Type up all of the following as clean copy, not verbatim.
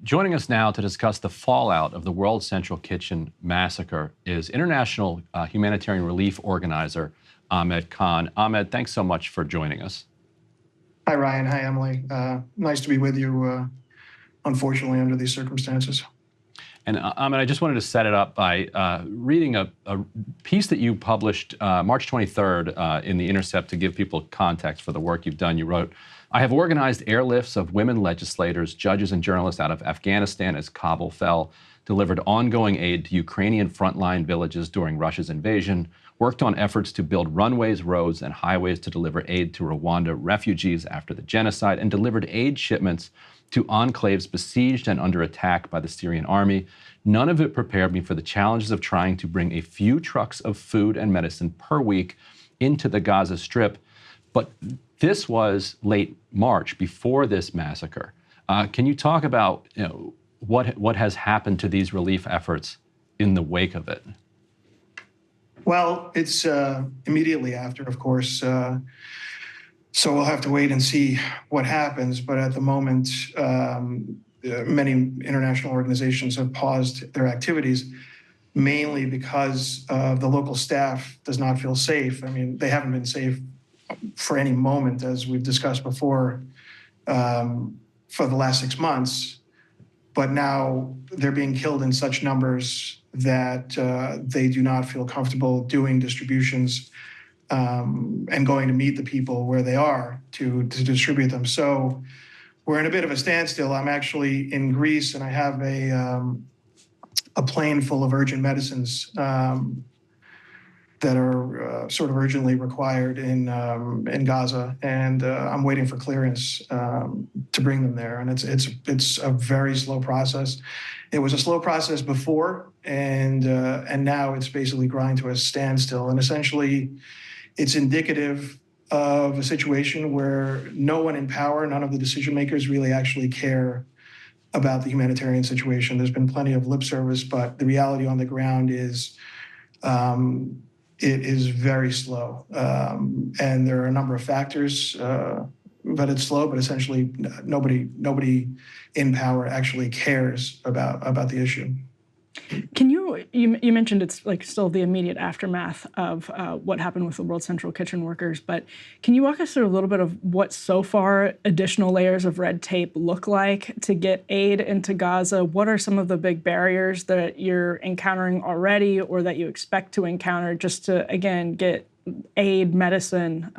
Joining us now to discuss the fallout of the World Central Kitchen massacre is international humanitarian relief organizer Amed Khan. Amed, thanks so much for joining us. Hi, Ryan. Hi, Emily. Nice to be with you, unfortunately, under these circumstances. And Amed, I just wanted to set it up by reading a piece that you published March 23rd in The Intercept to give people context for the work you've done. You wrote, "I have organized airlifts of women legislators, judges, and journalists out of Afghanistan as Kabul fell, delivered ongoing aid to Ukrainian frontline villages during Russia's invasion, worked on efforts to build runways, roads, and highways to deliver aid to Rwanda refugees after the genocide, and delivered aid shipments to enclaves besieged and under attack by the Syrian army. None of it prepared me for the challenges of trying to bring a few trucks of food and medicine per week into the Gaza Strip." But this was late March, before this massacre. Can you talk about what has happened to these relief efforts in the wake of it? Well, it's immediately after, of course. So we'll have to wait and see what happens. But at the moment, many international organizations have paused their activities, mainly because the local staff does not feel safe. I mean, they haven't been safe for any moment, as we've discussed before, for the last 6 months. But now they're being killed in such numbers that they do not feel comfortable doing distributions and going to meet the people where they are to distribute them. So we're in a bit of a standstill. I'm actually in Greece, and I have a plane full of urgent medicines that are sort of urgently required in Gaza, and I'm waiting for clearance to bring them there. And it's a very slow process. It was a slow process before, and now it's basically grinding to a standstill. And essentially, it's indicative of a situation where no one in power, none of the decision makers really actually care about the humanitarian situation. There's been plenty of lip service, but the reality on the ground is it is very slow. And there are a number of factors, but it's slow, but essentially nobody in power actually cares about the issue. Can you mentioned it's like still the immediate aftermath of what happened with the World Central Kitchen workers, but can you walk us through a little bit of what so far additional layers of red tape look like to get aid into Gaza? What are some of the big barriers that you're encountering already or that you expect to encounter just to, again, get aid, medicine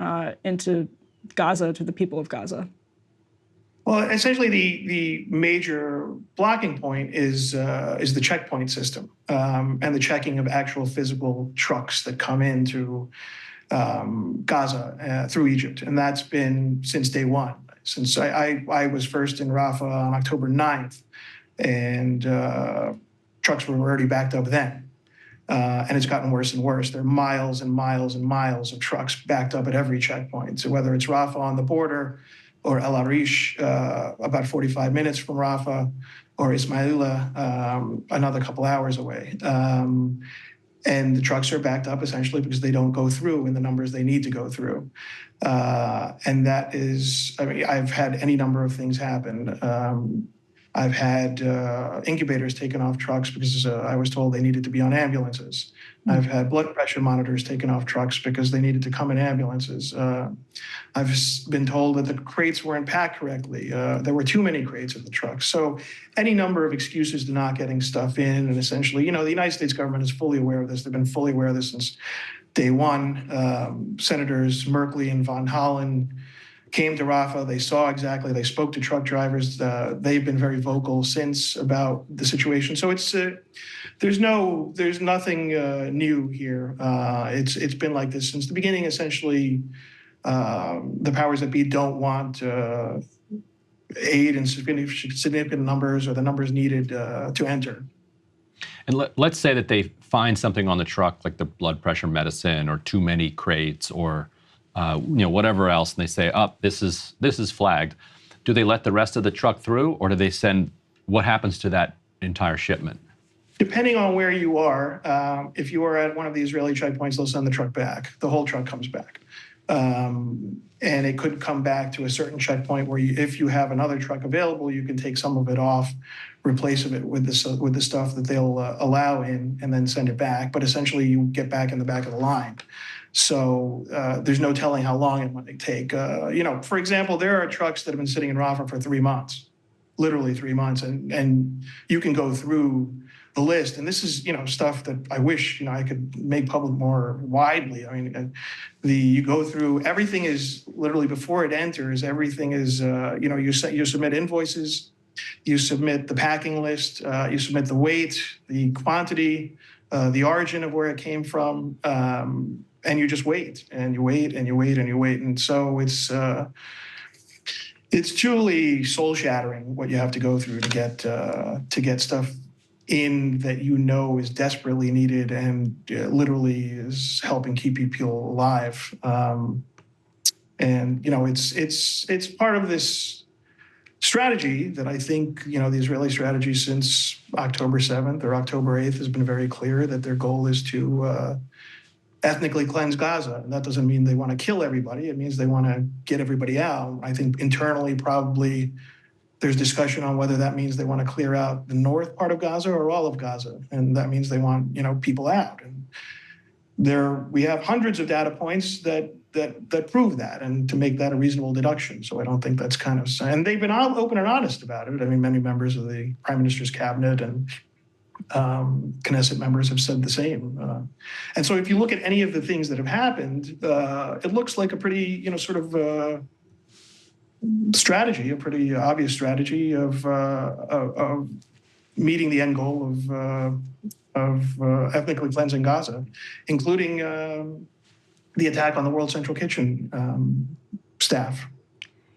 into Gaza, to the people of Gaza? Well, essentially, the major blocking point is the checkpoint system and the checking of actual physical trucks that come into Gaza through Egypt, and that's been since day one. Since I was first in Rafah on October 9th, and trucks were already backed up then. And it's gotten worse and worse. There are miles and miles and miles of trucks backed up at every checkpoint. So whether it's Rafah on the border, or El Arish, about 45 minutes from Rafah, or Ismailia, another couple hours away. And the trucks are backed up essentially because they don't go through in the numbers they need to go through. And that is, I mean, I've had any number of things happen. I've had incubators taken off trucks because I was told they needed to be on ambulances. I've had blood pressure monitors taken off trucks because they needed to come in ambulances. I've been told that the crates weren't packed correctly. There were too many crates in the trucks. So any number of excuses to not getting stuff in. And essentially, the United States government is fully aware of this. They've been fully aware of this since day one. Senators Merkley and Von Hollen came to Rafah. They saw exactly. They spoke to truck drivers. They've been very vocal since about the situation. So it's there's nothing new here. It's been like this since the beginning. Essentially, the powers that be don't want aid in significant numbers or the numbers needed to enter. And let's say that they find something on the truck, like the blood pressure medicine or too many crates or whatever else, and they say, this is flagged. Do they let the rest of the truck through, or do they send, what happens to that entire shipment? Depending on where you are, if you are at one of the Israeli checkpoints, they'll send the truck back. The whole truck comes back. And it could come back to a certain checkpoint where if you have another truck available, you can take some of it off, replace it with the stuff that they'll allow in, and then send it back. But essentially, you get back in the back of the line. So there's no telling how long it might take. For example, there are trucks that have been sitting in Rafah for 3 months, literally 3 months, and you can go through the list. And this is, stuff that I wish, I could make public more widely. I mean, you go through, everything is literally before it enters, everything is, you submit invoices, you submit the packing list, you submit the weight, the quantity, the origin of where it came from, and you just wait, and you wait, and you wait, and you wait. And so it's truly soul-shattering what you have to go through to get stuff in that is desperately needed and literally is helping keep people alive. It's part of this strategy that I think, the Israeli strategy since October 7th or October 8th has been very clear that their goal is to ethnically cleanse Gaza. And that doesn't mean they want to kill everybody. It means they want to get everybody out. I think internally, probably there's discussion on whether that means they want to clear out the north part of Gaza or all of Gaza. And that means they want, people out. And we have hundreds of data points that prove that, and to make that a reasonable deduction. So I don't think that's and they've been open and honest about it. I mean, many members of the Prime Minister's cabinet and Knesset members have said the same. And so if you look at any of the things that have happened, it looks like a pretty, strategy, a pretty obvious strategy of meeting the end goal of ethnically cleansing Gaza, including the attack on the World Central Kitchen staff.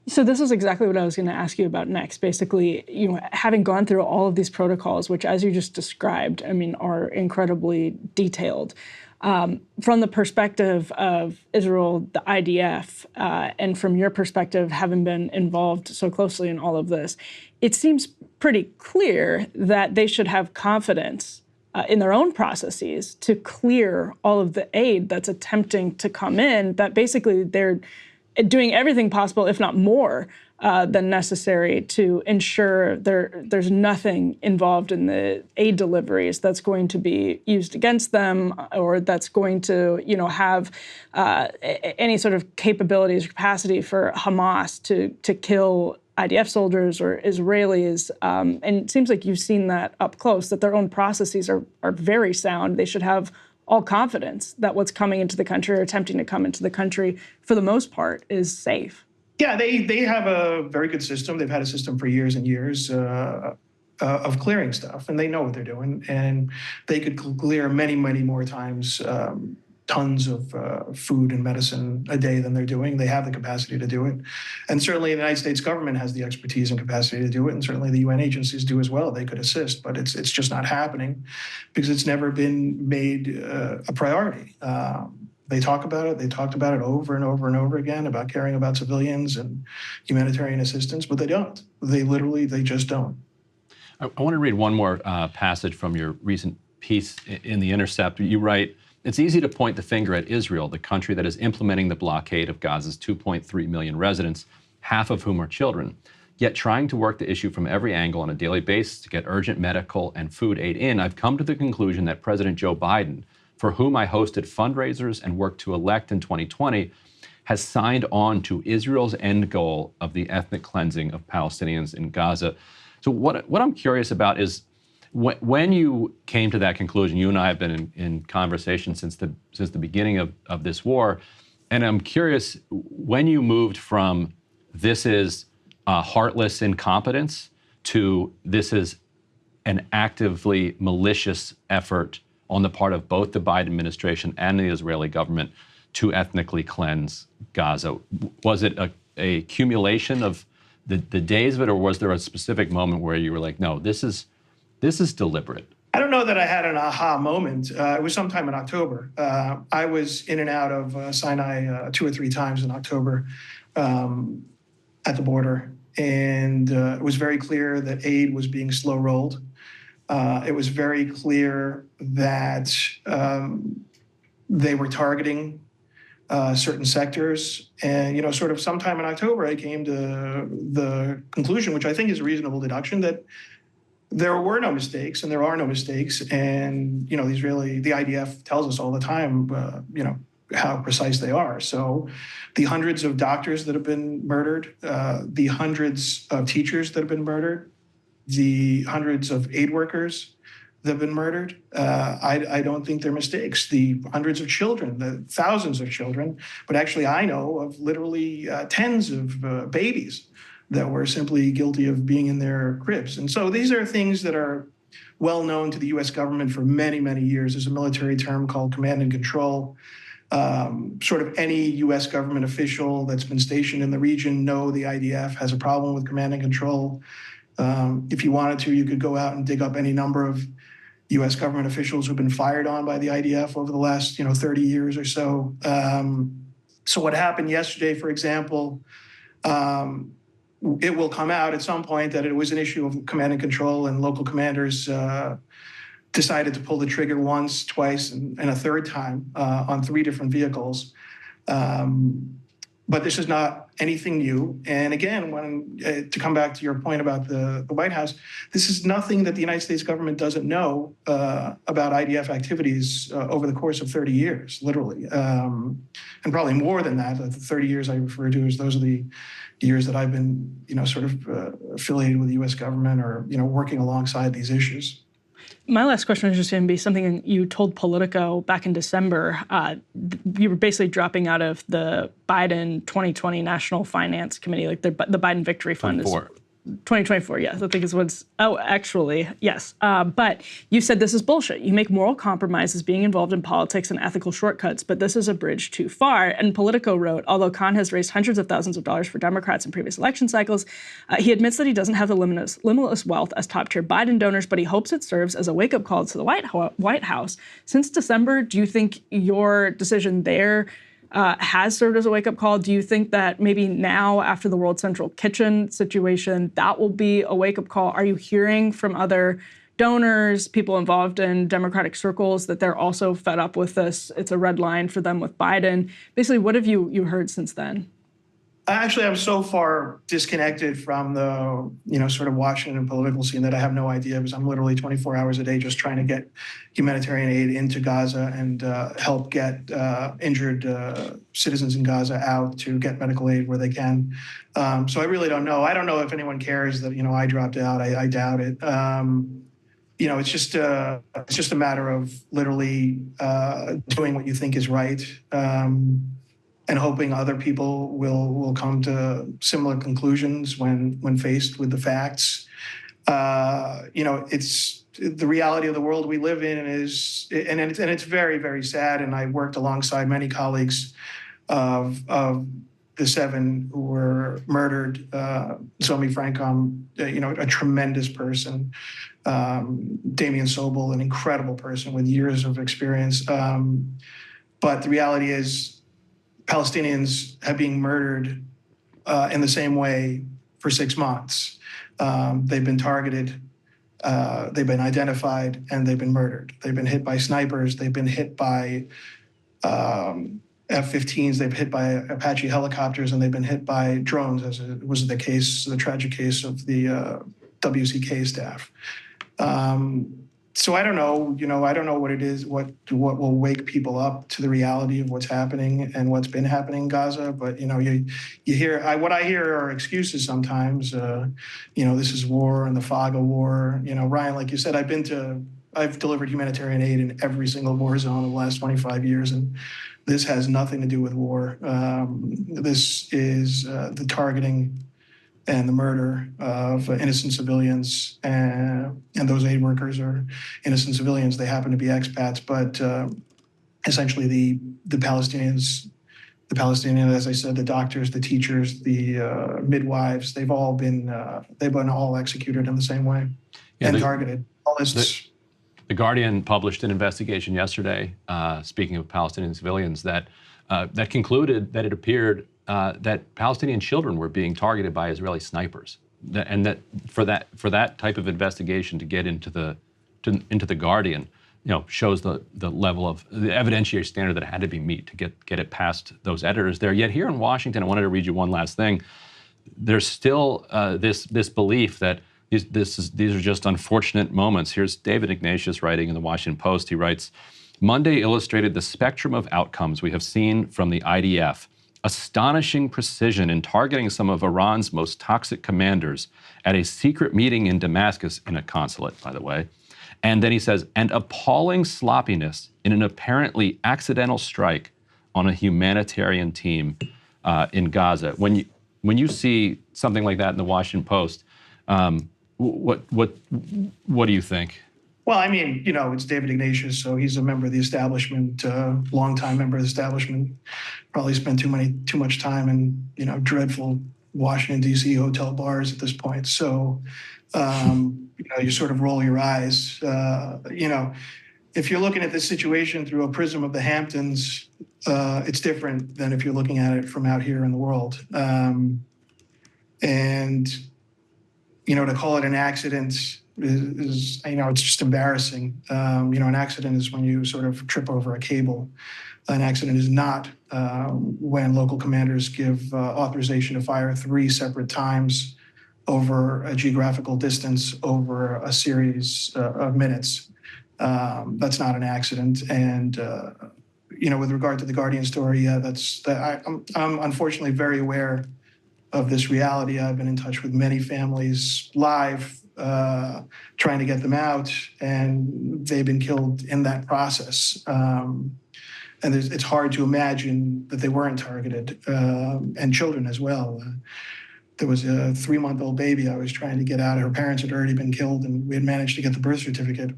So this is exactly what I was going to ask you about next. Basically, having gone through all of these protocols, which, as you just described, are incredibly detailed. From the perspective of Israel, the IDF, and from your perspective, having been involved so closely in all of this, it seems pretty clear that they should have confidence in their own processes to clear all of the aid that's attempting to come in, that basically they're doing everything possible, if not more, than necessary to ensure there's nothing involved in the aid deliveries that's going to be used against them, or that's going to, have any sort of capabilities or capacity for Hamas to kill IDF soldiers or Israelis. And it seems like you've seen that up close, that their own processes are very sound. They should have all confidence that what's coming into the country or attempting to come into the country, for the most part, is safe. Yeah, they have a very good system. They've had a system for years and years of clearing stuff, and they know what they're doing. And they could clear many, many more times tons of food and medicine a day than they're doing. They have the capacity to do it. And certainly the United States government has the expertise and capacity to do it. And certainly the UN agencies do as well. They could assist, but it's just not happening because it's never been made a priority. They talk about it. They talked about it over and over and over again about caring about civilians and humanitarian assistance, but they don't. They just don't. I want to read one more passage from your recent piece in The Intercept. You write, "It's easy to point the finger at Israel, the country that is implementing the blockade of Gaza's 2.3 million residents, half of whom are children, yet trying to work the issue from every angle on a daily basis to get urgent medical and food aid in. I've come to the conclusion that President Joe Biden, for whom I hosted fundraisers and worked to elect in 2020, has signed on to Israel's end goal of the ethnic cleansing of Palestinians in Gaza." So what I'm curious about is, when you came to that conclusion, you and I have been in conversation since the beginning of this war, and I'm curious, when you moved from this is heartless incompetence to this is an actively malicious effort on the part of both the Biden administration and the Israeli government to ethnically cleanse Gaza, was it a accumulation of the days of it, or was there a specific moment where you were like, no, this is deliberate? I don't know that I had an aha moment. It was sometime in October. I was in and out of Sinai 2 or 3 times in October at the border. And it was very clear that aid was being slow rolled. It was very clear that they were targeting certain sectors. And, sort of sometime in October, I came to the conclusion, which I think is a reasonable deduction, that there were no mistakes and there are no mistakes. And, the IDF tells us all the time, how precise they are. So the hundreds of doctors that have been murdered, the hundreds of teachers that have been murdered, the hundreds of aid workers that have been murdered, I don't think they're mistakes. The hundreds of children, the thousands of children, but actually I know of literally tens of babies that were simply guilty of being in their cribs. And so these are things that are well known to the US government for many, many years. There's a military term called command and control. Sort of any US government official that's been stationed in the region know the IDF has a problem with command and control. If you wanted to, you could go out and dig up any number of US government officials who've been fired on by the IDF over the last 30 years or so. So what happened yesterday, for example, it will come out at some point that it was an issue of command and control, and local commanders decided to pull the trigger once, twice, and a third time on 3 different vehicles. But this is not anything new. And again, to come back to your point about the White House, this is nothing that the United States government doesn't know about IDF activities over the course of 30 years, literally. And probably more than that. The 30 years I refer to as those are the years that I've been, sort of affiliated with the U.S. government or, working alongside these issues. My last question is just going to be something you told Politico back in December. You were basically dropping out of the Biden 2020 National Finance Committee, like the Biden Victory Fund. 2024, yes, I think is what's, actually, yes. But you said this is bullshit. You make moral compromises being involved in politics and ethical shortcuts, but this is a bridge too far. And Politico wrote, although Khan has raised hundreds of thousands of dollars for Democrats in previous election cycles, he admits that he doesn't have the limitless wealth as top-tier Biden donors, but he hopes it serves as a wake-up call to the White House. Since December, do you think your decision there has served as a wake-up call? Do you think that maybe now, after the World Central Kitchen situation, that will be a wake-up call? Are you hearing from other donors, people involved in Democratic circles, that they're also fed up with this? It's a red line for them with Biden. Basically, what have you heard since then? Actually, I'm so far disconnected from the, sort of Washington political scene that I have no idea, because I'm literally 24 hours a day just trying to get humanitarian aid into Gaza and help get injured citizens in Gaza out to get medical aid where they can. So I really don't know. I don't know if anyone cares that, I dropped out. I doubt it. It's just a matter of literally doing what you think is right. And hoping other people will come to similar conclusions when faced with the facts. It's the reality of the world we live in and it's very, very sad. And I worked alongside many colleagues of the 7 who were murdered. Zomi Francom, a tremendous person. Damian Sobel, an incredible person with years of experience. But the reality is, Palestinians have been murdered in the same way for 6 months. They've been targeted, they've been identified, and they've been murdered. They've been hit by snipers, they've been hit by F-15s, they've been hit by Apache helicopters, and they've been hit by drones, as it was the tragic case of the WCK staff. So I don't know, I don't know what it is, what will wake people up to the reality of what's happening and what's been happening in Gaza. But, you hear, what I hear are excuses sometimes. This is war and the fog of war. Ryan, like you said, I've delivered humanitarian aid in every single war zone in the last 25 years. And this has nothing to do with war. This is the targeting and the murder of innocent civilians, and those aid workers are innocent civilians. They happen to be expats, but essentially the Palestinians, as I said, the doctors, the teachers, the midwives, they've been all executed in the same way and targeted. The Guardian published an investigation yesterday, speaking of Palestinian civilians, that concluded that it appeared that Palestinian children were being targeted by Israeli snipers, and that for that type of investigation to get into the Guardian, shows the level of the evidentiary standard that had to be met to get it past those editors there. Yet here in Washington, I wanted to read you one last thing. There's still this belief that these are just unfortunate moments. Here's David Ignatius writing in the Washington Post. He writes, Monday illustrated the spectrum of outcomes we have seen from the IDF. Astonishing precision in targeting some of Iran's most toxic commanders at a secret meeting in Damascus, in a consulate, by the way. And then he says, and appalling sloppiness in an apparently accidental strike on a humanitarian team in Gaza. When you see something like that in the Washington Post, what do you think? Well, I mean, it's David Ignatius, so he's a member of the establishment, longtime member of the establishment. Probably spent too much time in dreadful Washington D.C. hotel bars at this point. So, you sort of roll your eyes. If you're looking at this situation through a prism of the Hamptons, it's different than if you're looking at it from out here in the world. To call it an accident is it's just embarrassing. An accident is when you sort of trip over a cable. An accident is not when local commanders give authorization to fire 3 separate times over a geographical distance over a series of minutes. That's not an accident. And with regard to the Guardian story, I'm unfortunately very aware of this reality. I've been in touch with many families live, trying to get them out, and they've been killed in that process. And it's hard to imagine that they weren't targeted, and children as well. There was a 3-month-old baby I was trying to get out. Her parents had already been killed, and we had managed to get the birth certificate.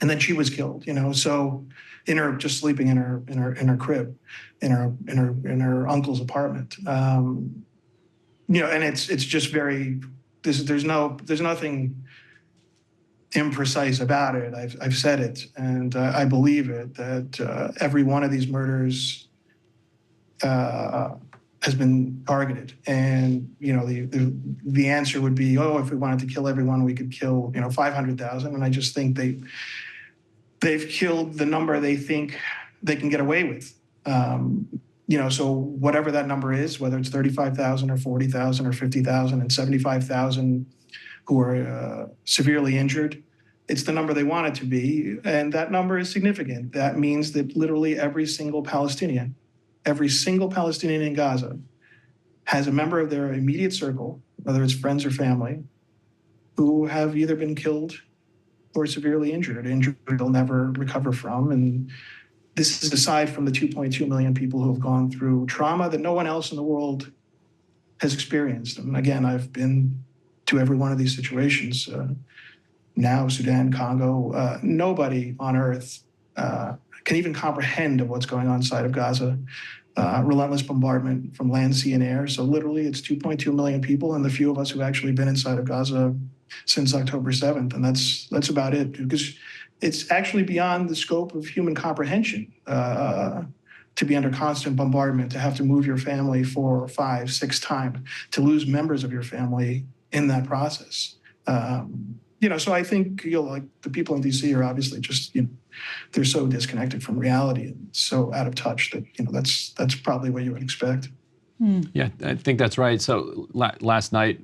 And then she was killed, so just sleeping in her crib, in her uncle's apartment. And it's just very, there's nothing imprecise about it. I've said it, and I believe it, that every one of these murders has been targeted. And the answer would be, if we wanted to kill everyone, we could kill 500,000. And I just think they've killed the number they think they can get away with. So whatever that number is, whether it's 35,000 or 40,000 or 50,000 and 75,000 who are severely injured, it's the number they want it to be. And that number is significant. That means that literally every single Palestinian in Gaza has a member of their immediate circle, whether it's friends or family, who have either been killed or severely injured they'll never recover from. And this is aside from the 2.2 million people who have gone through trauma that no one else in the world has experienced. And again, I've been to every one of these situations. Now, Sudan, Congo, nobody on earth can even comprehend of what's going on inside of Gaza. Relentless bombardment from land, sea, and air. So literally it's 2.2 million people, and the few of us who've actually been inside of Gaza since October 7th. And that's about it, because it's actually beyond the scope of human comprehension to be under constant bombardment, to have to move your family 4, 5, 6 times, to lose members of your family in that process. So I think like the people in DC are obviously just they're so disconnected from reality and so out of touch that that's probably what you would expect. Yeah, I think that's right. So last night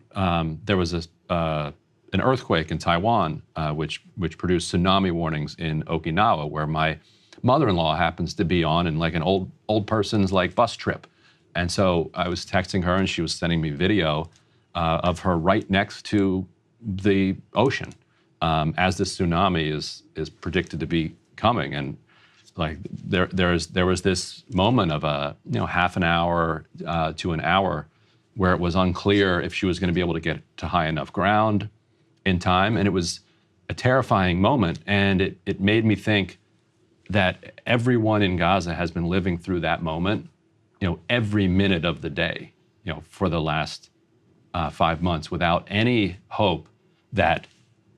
there was an earthquake in Taiwan, which produced tsunami warnings in Okinawa, where my mother-in-law happens to be on in like an old person's like bus trip. And so I was texting her, and she was sending me video of her right next to the ocean as this tsunami is predicted to be coming. And like there was this moment of a half an hour to an hour where it was unclear if she was going to be able to get to high enough ground in time. And it was a terrifying moment. And it made me think that everyone in Gaza has been living through that moment, every minute of the day, for the last 5 months, without any hope that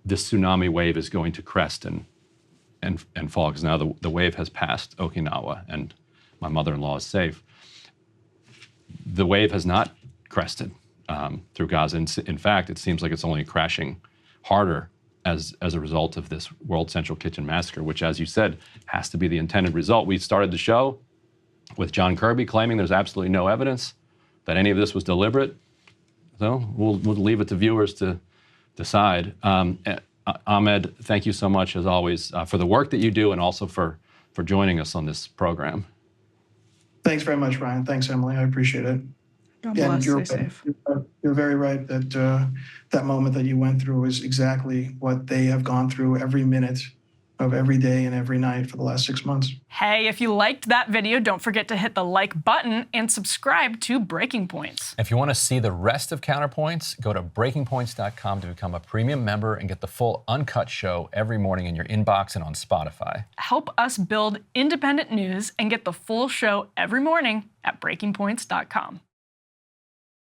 this tsunami wave is going to crest and fall, because now the wave has passed Okinawa and my mother-in-law is safe. The wave has not crested through Gaza. In fact, it seems like it's only crashing harder as a result of this World Central Kitchen massacre, which, as you said, has to be the intended result. We started the show with John Kirby claiming there's absolutely no evidence that any of this was deliberate. So we'll leave it to viewers to decide. Amed, thank you so much, as always, for the work that you do and also for joining us on this program. Thanks very much, Ryan. Thanks, Emily. I appreciate it. God bless. Stay safe. You're very right that that moment that you went through is exactly what they have gone through every minute of every day and every night for the last 6 months. Hey, if you liked that video, don't forget to hit the like button and subscribe to Breaking Points. If you want to see the rest of Counterpoints, go to breakingpoints.com to become a premium member and get the full uncut show every morning in your inbox and on Spotify. Help us build independent news and get the full show every morning at breakingpoints.com.